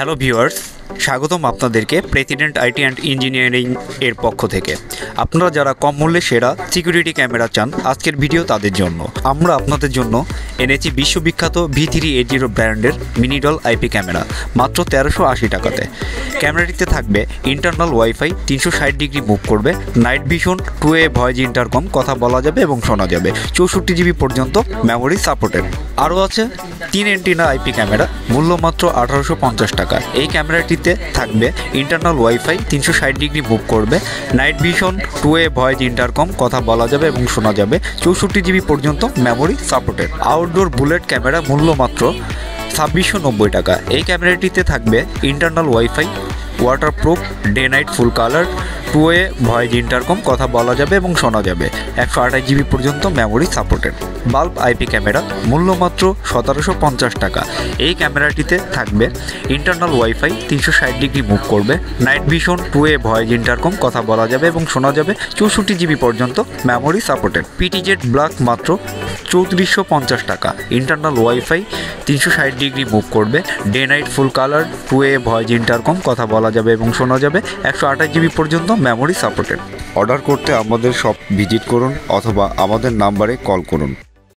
Hello viewers, স্বাগতম আপনাদেরকে president IT and engineering এর পক্ষ থেকে। আপনারা যারা কম মূল্যে সেরা সিকিউরিটি ক্যামেরা চান, আজকের ভিডিও তাদের জন্য। আমরা আপনাদের জন্য এনেছি বিশ্ববিখ্যাত V380 ব্র্যান্ডের মিনিডল আইপি ক্যামেরা মাত্র 1380 টাকাতে। ক্যামেরাটিতে থাকবে ইন্টারনাল ওয়াইফাই, 360 ডিগ্রি মুভ করবে, night vision, 2A voice intercom, কথা বলা যাবে এবং শোনা যাবে, 64 জিবি পর্যন্ত মেমোরি সাপোর্টেড। আরও আছে 3 অ্যান্টেনা আইপি ক্যামেরা, মূল্য মাত্র 1850 টাকা। এই ক্যামেরাটিতে থাকবে ইন্টারনাল ওয়াইফাই, 360 ডিগ্রি মুভ করবে, night vision, 2A voice intercom, কথা বলা যাবে এবং শোনা যাবে, 64 জিবি পর্যন্ত memory supported. Outdoor bullet camera, মূল্য মাত্র 2690 টাকা। এই ক্যামেরাটিতে থাকবে internal wifi, waterproof, day night full colour, 2A voice intercom, কথা বলা যাবে এবং শোনা যাবে, 128 জিবি পর্যন্ত memory supported. Bulb IP camera, মূল্য মাত্র 1750 টাকা। এই ক্যামেরাটিতে থাকবে ইন্টারনাল ওয়াইফাই, 360 ডিগ্রি মুভ করবে, night vision, 2A voice intercom, কথা বলা যাবে এবং শোনা যাবে, 64 জিবি পর্যন্ত মেমোরি সাপোর্টেড। পিটিজেড ব্ল্যাক মাত্র 3450 টাকা। ইন্টারনাল ওয়াইফাই, 360 ডিগ্রি মুভ করবে, day night full colour, 2A voice intercom, কথা বলা যাবে এবং শোনা যাবে, 128 জিবি পর্যন্ত মেমোরি সাপোর্টেড। অর্ডার করতে আমাদের শপ ভিজিট করুন অথবা আমাদের নাম্বারে কল করুন।